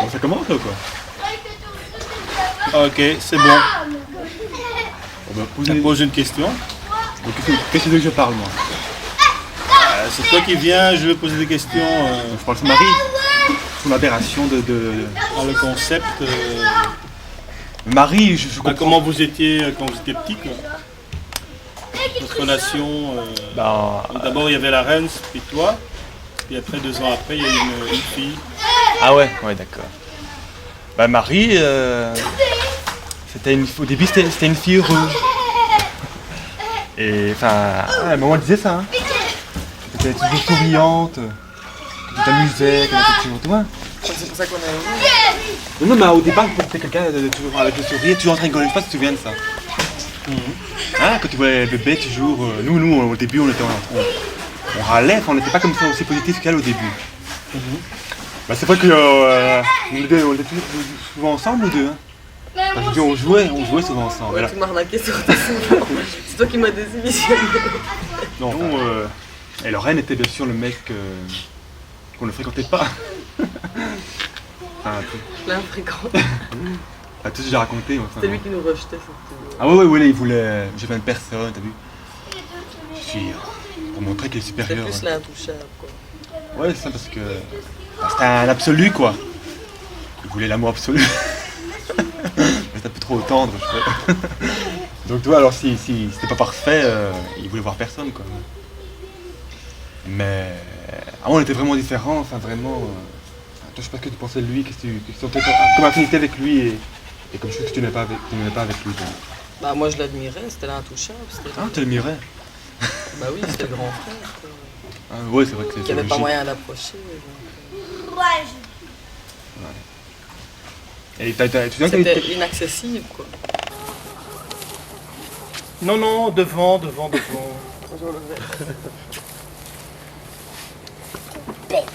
Bon, ça commence ou quoi? Ok, c'est bon. On va poser une question. Donc, qu'est-ce que tu veux que je parle, moi? C'est toi qui viens, je vais poser des questions. Je parle sur Marie. Son aberration de... le concept. Marie, je comprends. Comment vous étiez quand vous étiez petit, quoi. Votre relation. D'abord, il y avait la reine, puis toi. Puis après, 2 ans après, il y a une fille. Ah ouais, d'accord. Bah Marie, au début c'était une fille heureuse. Et enfin, maman disait ça. Hein. Tu étais toujours souriante, que tu t'amusais, que tu étais toujours toi. C'est pour ça qu'on est heureux. Non, mais au départ, tu étais quelqu'un toujours avec le sourire, toujours en train de rigoler. Je sais pas si tu te souviens de ça. Hein, quand tu voyais le bébé, toujours. Nous, au début, on râlait, on n'était pas comme ça aussi positif qu'elle au début. Bah, c'est vrai que on était souvent ensemble, nous deux. Hein. Enfin, je dis, on jouait souvent ensemble. Ouais, tu m'as arnaqué sur tes souvenirs. C'est toi qui m'as désillusionné. Non, et Lorraine était bien sûr le mec qu'on ne fréquentait pas. Je l'ai infréquent. Tout ce que j'ai raconté. Enfin, c'était lui qui nous rejetait surtout. Ah ouais, il voulait. J'ai fait une personne, t'as vu. Je suis. Pour montrer qu'il est supérieur. C'est plus l'intouchable, quoi. Ouais, c'est ça, parce que. C'était un absolu, quoi. Il voulait l'amour absolu. C'était un peu trop tendre, je crois. Donc, tu vois, alors si c'était pas parfait, il voulait voir personne, quoi. Mais. On était vraiment différents, enfin, vraiment. Toi, je sais pas ce que tu pensais de lui, qu'est-ce que tu sentais comme affinité avec lui et comme chose que tu n'aimais pas avec lui. Toi. Bah, moi je l'admirais, c'était l'intouchable. Ah, tu l'admirais? Bah oui, c'était le grand frère. Ah, ouais, c'est vrai que c'est. Il n'y avait pas moyen d'approcher. Et c'était inaccessible, quoi. Non, devant. Bonjour le verre. Bête.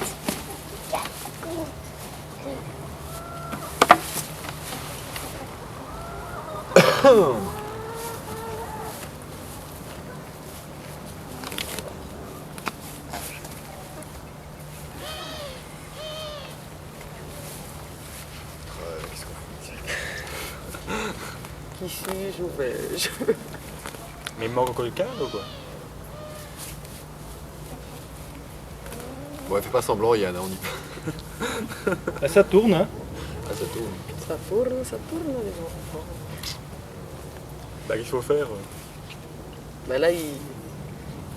Qui suis-je ou vais-je? Mais il manque encore le cadre ou quoi? Bon, fais pas semblant, Yann, on y va. Ça tourne, hein. Ah, ça tourne. Ça tourne, les enfants. Bah, qu'est-ce qu'il faut faire? Bah là, il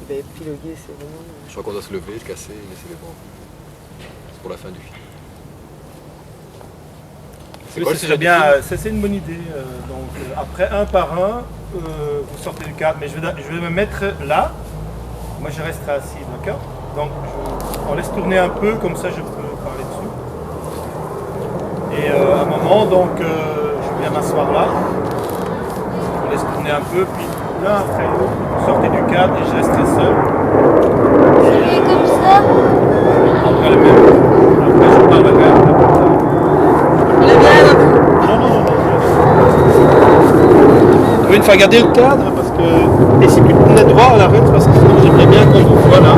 va épiloguer, c'est vraiment... Je crois qu'on doit se lever, se casser et laisser les bras. C'est pour la fin du film. Oui, c'est bien, c'est une bonne idée. Donc, après, un par un, vous sortez du cadre. Mais je vais me mettre là. Moi, je resterai assis, d'accord? Donc, on laisse tourner un peu, comme ça, je peux parler dessus. Et à un moment, donc, je viens m'asseoir là. On laisse tourner un peu, puis l'un après l'autre, vous sortez du cadre et je resterai seul. Et comme ça. Après le même. Après, je parle à même. Je vais une fois garder le cadre parce que. Et si tu tournais droit à la reine, parce que sinon j'aimerais bien qu'on vous voit là.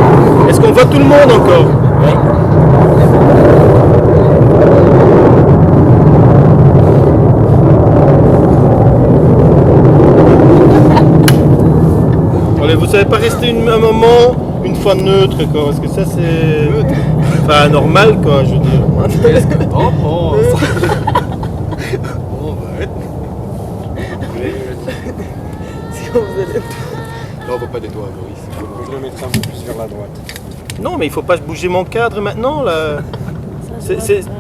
Est-ce qu'on voit tout le monde encore? Oui. Allez, vous savez pas rester un moment, une fois neutre quoi, parce que ça c'est. Enfin normal quoi, je veux dire. Est-ce que t'en penses? Si on faisait les... Là, on voit pas des doigts, Maurice. Je le mettrai un peu plus vers la droite. Non, mais il faut pas bouger mon cadre maintenant là.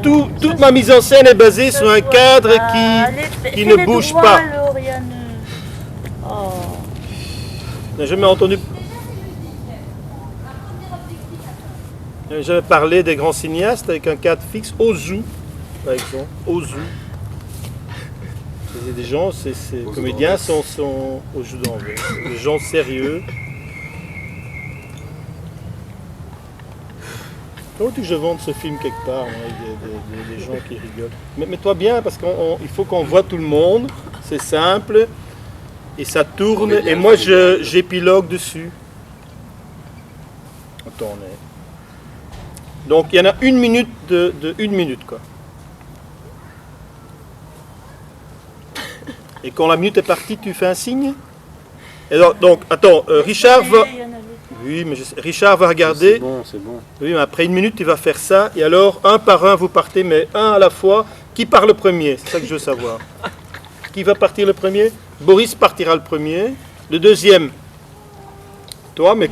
Toute ma mise en scène est basée sur un cadre qui ne bouge pas. Je n'ai jamais entendu. Je n'ai jamais parlé des grands cinéastes avec un cadre fixe. Ozu, par exemple. Ozu. C'est des gens, ces comédiens sont au jeu d'anglais. Des gens sérieux. Comment tu que je vende ce film quelque part, hein, avec des gens qui rigolent. Mais mets-toi bien parce qu'il faut qu'on voit tout le monde. C'est simple. Et ça tourne. Et moi j'épilogue dessus. Attends, donc il y en a 1 minute de 1 minute quoi. Et quand la minute est partie, tu fais un signe. Et donc, attends, Richard va... Oui, mais Richard va regarder. C'est bon, c'est bon. Oui, mais après une minute, il va faire ça. Et alors, un par un, vous partez, mais un à la fois. Qui part le premier? C'est ça que je veux savoir. Qui va partir le premier? Boris partira le premier. Le deuxième, toi, mais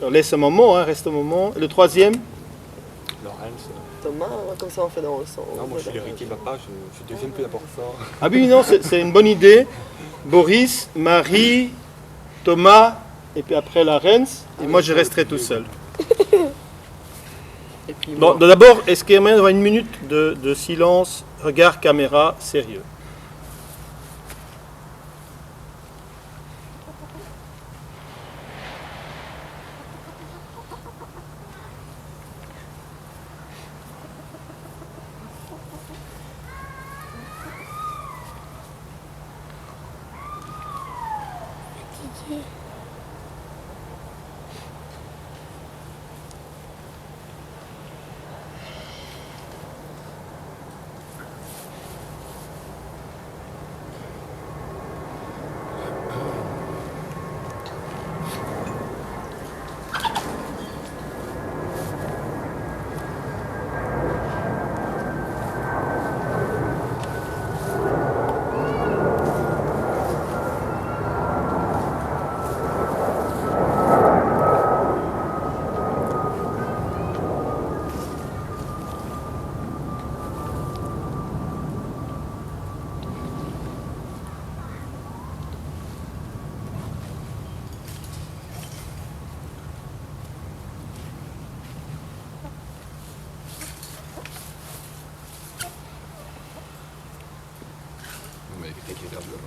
laisse un moment, hein, reste un moment. Et le troisième? Laurence. Thomas, comme ça on fait dans le sang. Non, moi je suis l'héritier de ma page, je suis deuxième plus important. Ah oui, non, c'est une bonne idée. Boris, Marie, Thomas, et puis après Laurence. Et moi, je resterai tout seul. Et puis Bon, moi. d'abord, est-ce qu'il y a moyen d'avoir une minute de silence, regard, caméra, sérieux? Mais quelqu'un qui regarde là.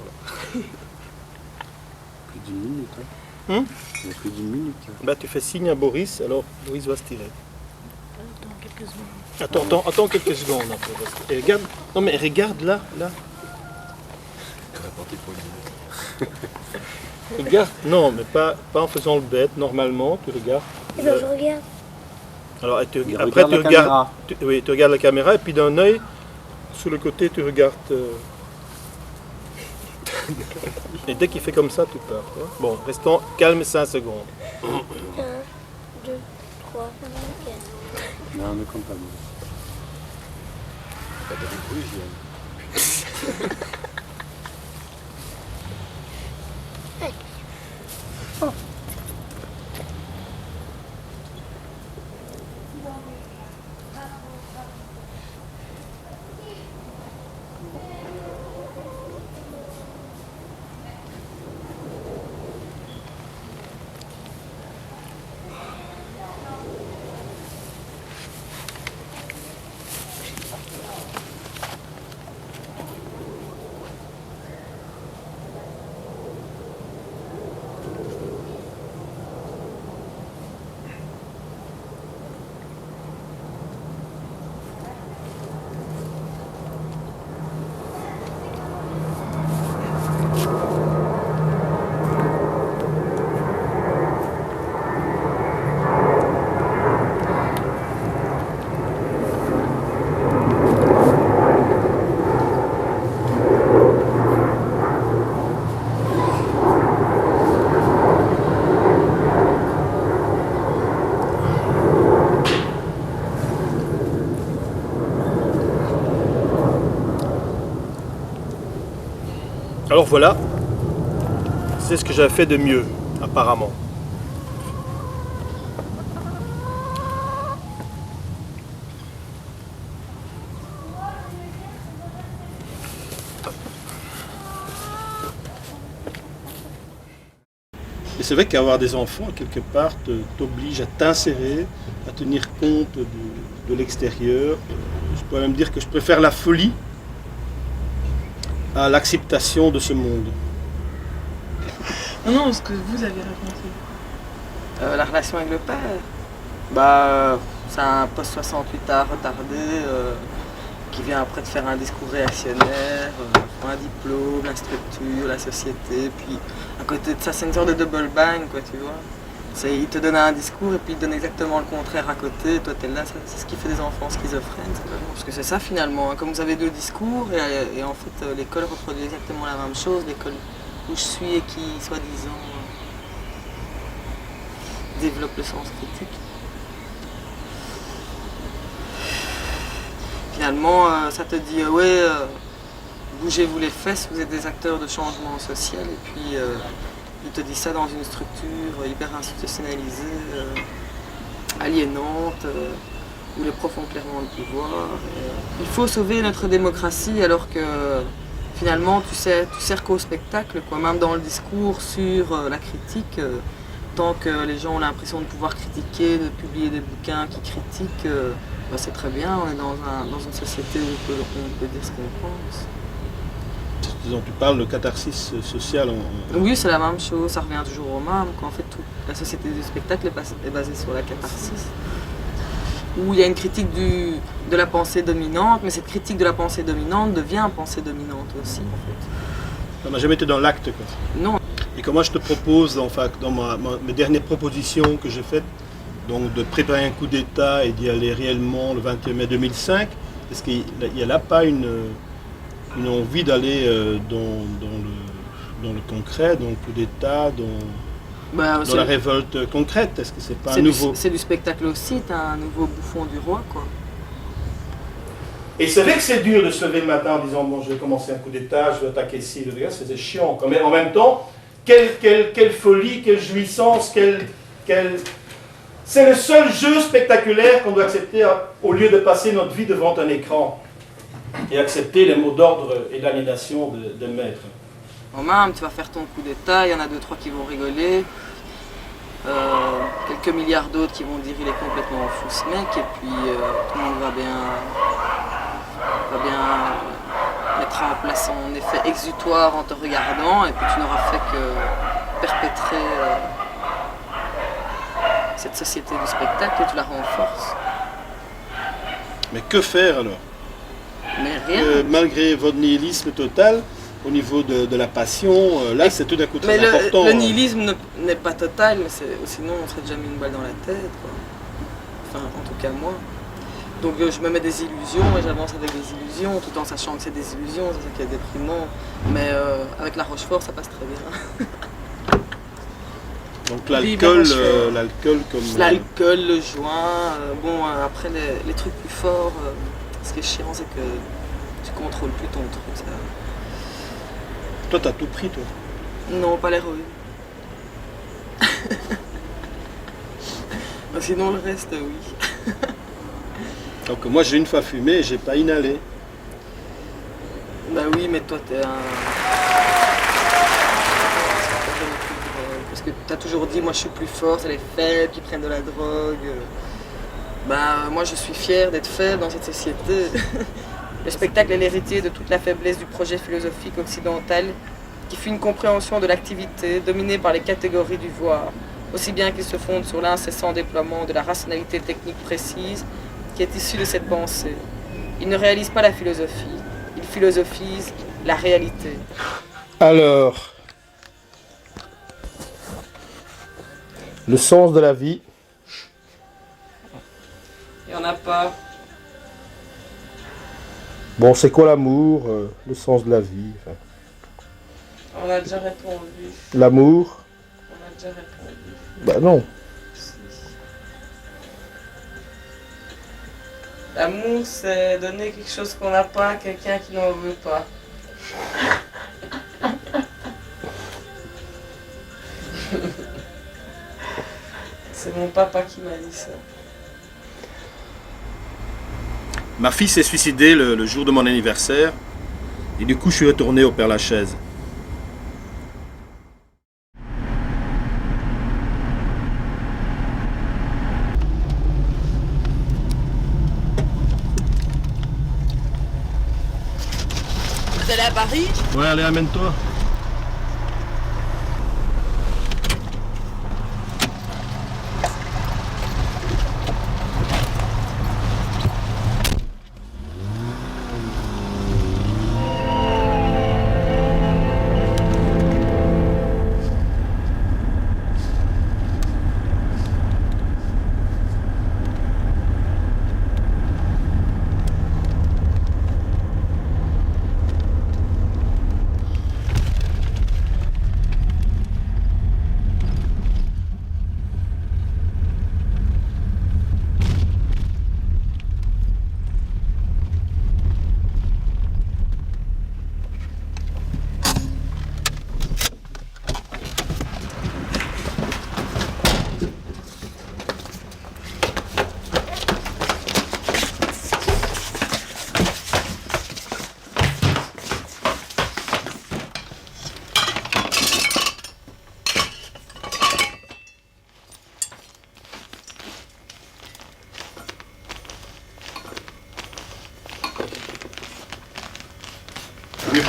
Plus d'une minute. Hein. Il y a plus d'une minute. Hein. Bah, tu fais signe à Boris, alors Boris va se tirer. Attends quelques secondes. Attends quelques secondes. Un peu, parce que- et regarde, non mais regarde là. On a parti pour une minute. Regarde, non, mais pas en faisant le bête, normalement, tu regardes. Et ben je regarde. Alors, Il après, regarde tu la regardes, caméra. oui, tu regardes la caméra, et puis d'un œil, sur le côté, tu regardes. Et dès qu'il fait comme ça, tu pars. Quoi. Bon, restons calmes 5 secondes. 1, 2, 3, 4. Non, ne compte pas. T'as pas du bruit, je viens. Alors voilà, c'est ce que j'avais fait de mieux, apparemment. Et c'est vrai qu'avoir des enfants, quelque part, t'oblige à t'insérer, à tenir compte de l'extérieur. Je pourrais même dire que je préfère la folie à l'acceptation de ce monde. Non, ce que vous avez raconté. La relation avec le père, bah, c'est un post-68 retardé qui vient après de faire un discours réactionnaire, un diplôme, la structure, la société, puis à côté de ça, c'est une sorte de double bang, quoi, tu vois. Il te donne un discours et puis il te donne exactement le contraire à côté. Toi, tu es là, c'est ce qui fait des enfants schizophrènes. Parce que c'est ça finalement. Comme vous avez deux discours et en fait, l'école reproduit exactement la même chose. L'école où je suis et qui, soi-disant, développe le sens critique. Finalement, ça te dit, ouais, bougez-vous les fesses, vous êtes des acteurs de changement social. Et puis, il te dit ça dans une structure hyper institutionnalisée, aliénante, où les profs ont clairement le pouvoir. Il faut sauver notre démocratie alors que finalement tu sers qu'au spectacle, quoi. Même dans le discours sur la critique, tant que les gens ont l'impression de pouvoir critiquer, de publier des bouquins qui critiquent, bah c'est très bien, on est dans une société où on peut dire ce qu'on pense. Disons, tu parles de catharsis sociale. Oui, c'est la même chose, ça revient toujours au même. En fait, toute la société du spectacle est basée sur la catharsis. Où il y a une critique de la pensée dominante, mais cette critique de la pensée dominante devient pensée dominante aussi, en fait. On n'a jamais été dans l'acte, quoi. Non. Et que moi, je te propose, enfin, dans mes dernières propositions que j'ai faites, donc de préparer un coup d'État et d'y aller réellement le 21 mai 2005, est-ce qu'il n'y a là pas une envie d'aller dans le concret, dans le coup d'État, dans la révolte concrète? Est-ce que c'est pas un nouveau... C'est du spectacle aussi, t'as un nouveau bouffon du roi, quoi. Et c'est vrai que c'est dur de se lever le matin en disant, bon, je vais commencer un coup d'État, je vais attaquer ici, c'est chiant. Mais en même temps, quelle folie, quelle jouissance, c'est le seul jeu spectaculaire qu'on doit accepter au lieu de passer notre vie devant un écran. Et accepter les mots d'ordre et d'aliénation de maître. Bon, même, tu vas faire ton coup d'État, il y en a 2-3 qui vont rigoler, quelques milliards d'autres qui vont dire il est complètement fou ce mec, et puis tout le monde va bien mettre en place son effet exutoire en te regardant, et puis tu n'auras fait que perpétrer cette société du spectacle et tu la renforces. Mais que faire alors? Mais rien. Malgré votre nihilisme total, au niveau de la passion, là c'est tout d'un coup très mais important. Le nihilisme n'est pas total, mais sinon on serait déjà mis une balle dans la tête, quoi. Enfin, en tout cas moi. Donc je me mets des illusions et j'avance avec des illusions, tout en sachant que c'est des illusions, c'est ça qui est déprimant. Mais avec la Rochefort, ça passe très bien. Donc l'alcool, comme... L'alcool, le joint, bon après les trucs plus forts, ce qui est chiant c'est que tu contrôles plus ton truc. Ça. Toi t'as tout pris toi? Non, pas l'héroïne. Sinon le reste oui. Donc moi j'ai une fois fumé et j'ai pas inhalé. Bah oui mais toi t'es un... Parce que tu as toujours dit, moi je suis plus fort, c'est les faibles qui prennent de la drogue. Ben, moi je suis fier d'être faible dans cette société. Le spectacle est l'héritier de toute la faiblesse du projet philosophique occidental, qui fut une compréhension de l'activité dominée par les catégories du voir, aussi bien qu'il se fonde sur l'incessant déploiement de la rationalité technique précise qui est issue de cette pensée. Il ne réalise pas la philosophie, il philosophise la réalité. Alors... Le sens de la vie. Il n'y en a pas. Bon, c'est quoi l'amour, le sens de la vie enfin. On a déjà répondu. L'amour? On a déjà répondu. Bah non. L'amour, c'est donner quelque chose qu'on n'a pas à quelqu'un qui n'en veut pas. C'est mon papa qui m'a dit ça. Ma fille s'est suicidée le jour de mon anniversaire et du coup je suis retourné au Père-Lachaise. Vous allez à Paris? Ouais, allez, amène-toi.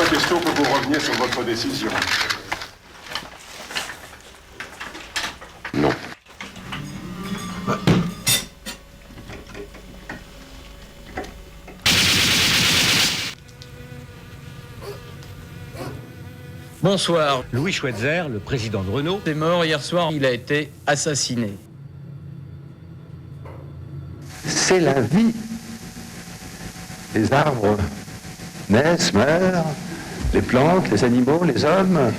pas question que vous reveniez sur votre décision. Non. Bonsoir. Louis Schweitzer, le président de Renault, est mort hier soir. Il a été assassiné. C'est la vie. Les arbres naissent, meurent, les plantes, les animaux, les hommes.